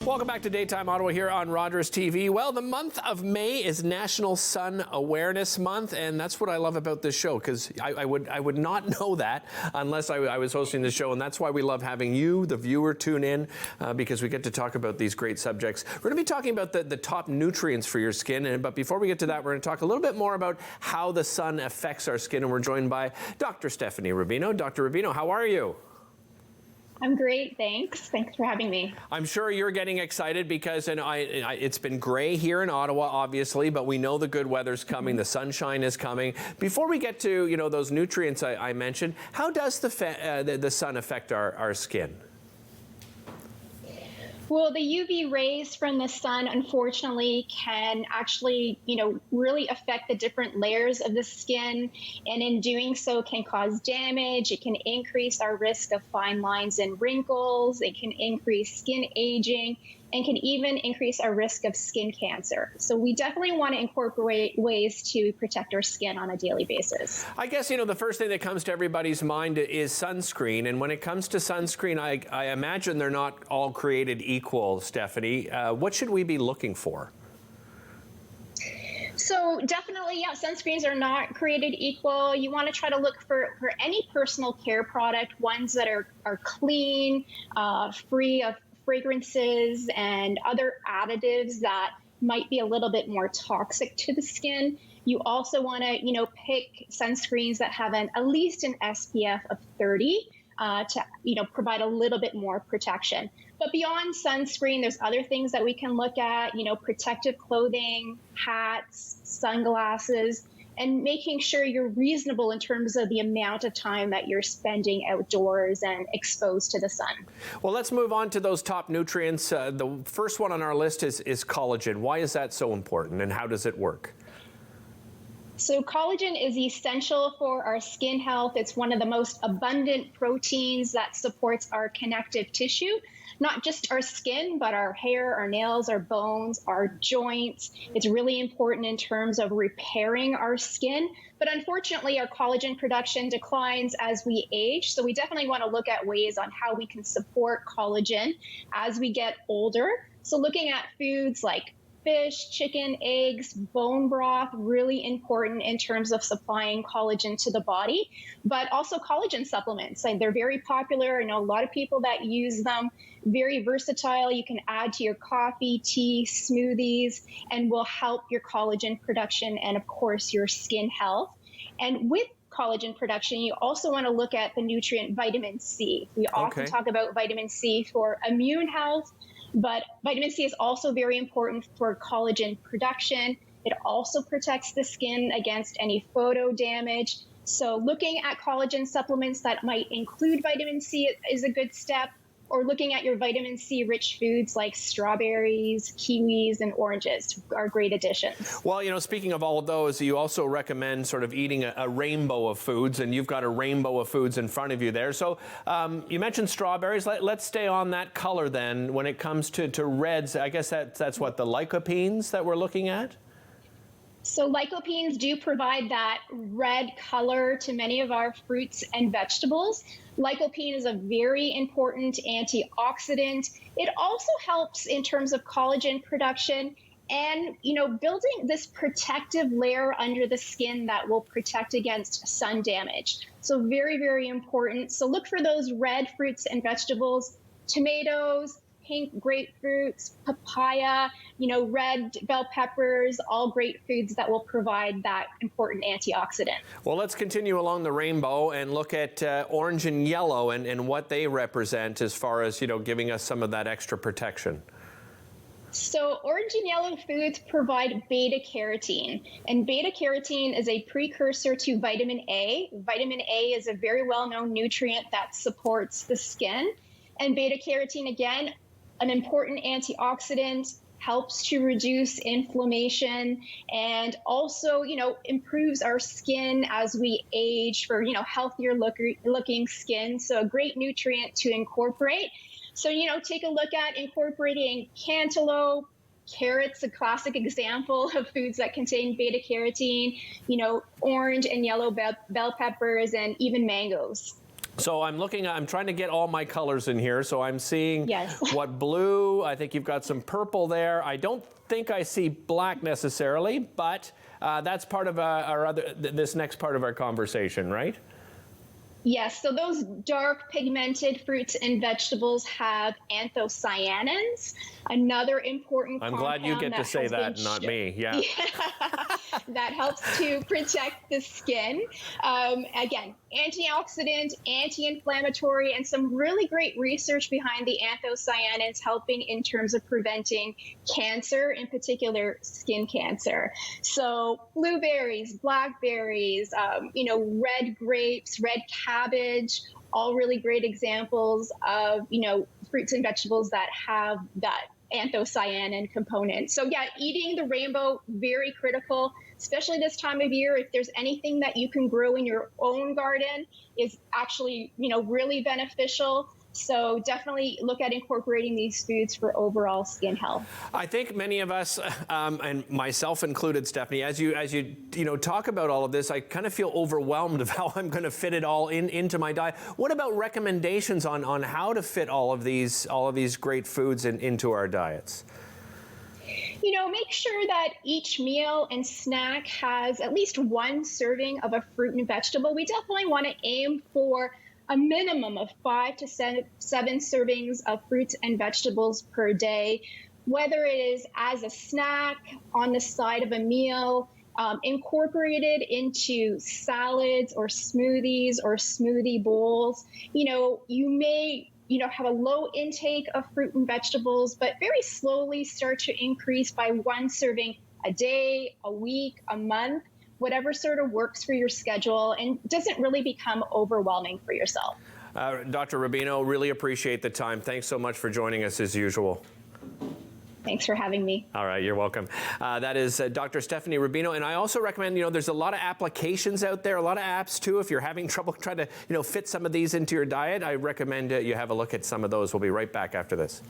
Welcome back to Daytime Ottawa here on Rogers TV. Well, the month of May is National Sun Awareness Month, and that's what I love about this show, because I would not know that unless I was hosting the show, and that's why we love having you, the viewer, tune in, because we get to talk about these great subjects. We're going to be talking about the top nutrients for your skin, but before we get to that, we're going to talk a little bit more about how the sun affects our skin, and we're joined by Dr. Stephanie Rubino. Dr. Rubino, how are you? I'm great, thanks. Thanks for having me. I'm sure you're getting excited because it's been gray here in Ottawa, obviously, but we know the good weather's coming, the sunshine is coming. Before we get to those nutrients I mentioned, how does the sun affect our skin? Well, the UV rays from the sun, unfortunately, can actually, really affect the different layers of the skin, and in doing so can cause damage. It can increase our risk of fine lines and wrinkles. It can increase skin aging, and can even increase our risk of skin cancer. So we definitely want to incorporate ways to protect our skin on a daily basis. I guess, the first thing that comes to everybody's mind is sunscreen. And when it comes to sunscreen, I imagine they're not all created equal, Stephanie. What should we be looking for? So definitely, yeah, sunscreens are not created equal. You want to try to look for any personal care product, ones that are clean, free of fragrances and other additives that might be a little bit more toxic to the skin. You also want to, pick sunscreens that have at least an SPF of 30 to, provide a little bit more protection. But beyond sunscreen, there's other things that we can look at, protective clothing, hats, sunglasses, and making sure you're reasonable in terms of the amount of time that you're spending outdoors and exposed to the sun. Well, let's move on to those top nutrients. The first one on our list is collagen. Why is that so important, and how does it work? So collagen is essential for our skin health. It's one of the most abundant proteins that supports our connective tissue, not just our skin, but our hair, our nails, our bones, our joints. It's really important in terms of repairing our skin. But unfortunately, our collagen production declines as we age. So we definitely want to look at ways on how we can support collagen as we get older. So looking at foods like fish, chicken, eggs, bone broth, really important in terms of supplying collagen to the body, but also collagen supplements. Like, they're very popular. I know a lot of people that use them. Very versatile. You can add to your coffee, tea, smoothies, and will help your collagen production and, of course, your skin health. And with collagen production, you also want to look at the nutrient vitamin C. We often talk about vitamin C for immune health, but vitamin C is also very important for collagen production. It also protects the skin against any photo damage. So looking at collagen supplements that might include vitamin C is a good step, or looking at your vitamin C rich foods like strawberries, kiwis, and oranges are great additions. Well, speaking of all of those, you also recommend sort of eating a rainbow of foods, and you've got a rainbow of foods in front of you there. So you mentioned strawberries. Let's stay on that color then. When it comes to reds, I guess that's what, the lycopenes that we're looking at? So lycopenes do provide that red color to many of our fruits and vegetables. Lycopene is a very important antioxidant. It also helps in terms of collagen production and, building this protective layer under the skin that will protect against sun damage. So very, very important. So look for those red fruits and vegetables, tomatoes, pink grapefruits, papaya, red bell peppers, all great foods that will provide that important antioxidant. Well, let's continue along the rainbow and look at orange and yellow and what they represent as far as, giving us some of that extra protection. So orange and yellow foods provide beta carotene, and beta carotene is a precursor to vitamin A. Vitamin A is a very well-known nutrient that supports the skin, and beta carotene, again, an important antioxidant, helps to reduce inflammation, and also, improves our skin as we age for, healthier looking skin. So a great nutrient to incorporate. So, take a look at incorporating cantaloupe, carrots, a classic example of foods that contain beta carotene, orange and yellow bell peppers, and even mangoes. So I'm trying to get all my colors in here. So I'm seeing Yes. what blue, I think you've got some purple there. I don't think I see black necessarily, but that's part of this next part of our conversation, right? Yes, so those dark pigmented fruits and vegetables have anthocyanins, another important I'm compound glad you get to say that, not me. Yeah. that helps to protect the skin. Again, antioxidant, anti-inflammatory, and some really great research behind the anthocyanins helping in terms of preventing cancer, in particular skin cancer. So blueberries, blackberries, red grapes, red cabbage, all really great examples of, fruits and vegetables that have that anthocyanin component. So yeah, eating the rainbow, very critical, especially this time of year. If there's anything that you can grow in your own garden is actually, really beneficial. So definitely look at incorporating these foods for overall skin health. I think many of us, and myself included, Stephanie, as you talk about all of this, I kind of feel overwhelmed of how I'm going to fit it all into my diet. What about recommendations on how to fit all of these great foods into our diets? Make sure that each meal and snack has at least one serving of a fruit and vegetable. We definitely want to aim for a minimum of 5 to 7 servings of fruits and vegetables per day, whether it is as a snack, on the side of a meal, incorporated into salads or smoothies or smoothie bowls. You may have a low intake of fruit and vegetables, but very slowly start to increase by one serving a day, a week, a month, whatever sort of works for your schedule and doesn't really become overwhelming for yourself. Dr. Rubino, really appreciate the time. Thanks so much for joining us as usual. Thanks for having me. All right, you're welcome. That is Dr. Stephanie Rubino. And I also recommend, there's a lot of applications out there, a lot of apps too. If you're having trouble trying to, fit some of these into your diet, I recommend you have a look at some of those. We'll be right back after this.